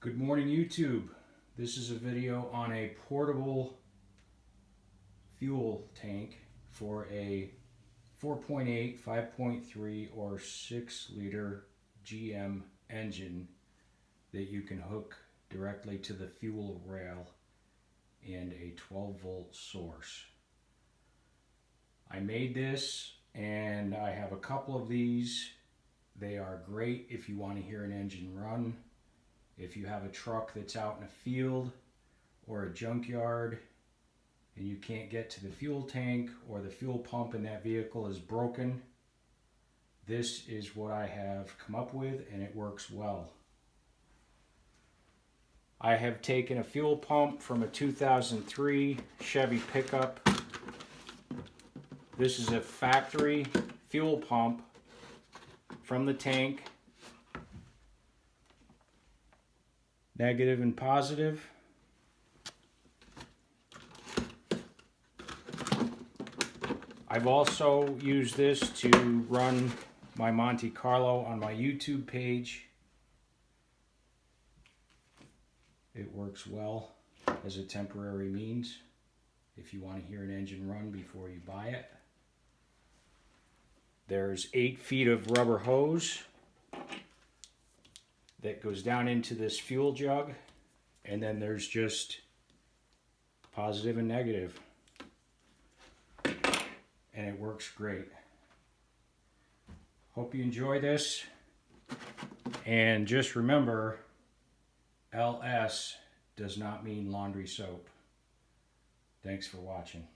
Good morning, YouTube. This is a video on a portable fuel tank for a 4.8, 5.3, or 6 liter GM engine that you can hook directly to the fuel rail and a 12-volt source. I made this and I have a couple of these. They are great if you want to hear an engine run. If you have a truck that's out in a field or a junkyard and you can't get to the fuel tank, or the fuel pump in that vehicle is broken, this is what I have come up with, and it works well. I have taken a fuel pump from a 2003 Chevy pickup. This is a factory fuel pump from the tank. Negative and positive. I've also used this to run my Monte Carlo on my YouTube page. It works well as a temporary means if you want to hear an engine run before you buy it. There's 8 feet of rubber hose that goes down into this fuel jug, and then there's just positive and negative, and it works great. Hope you enjoy this, and just remember, LS does not mean laundry soap. Thanks for watching.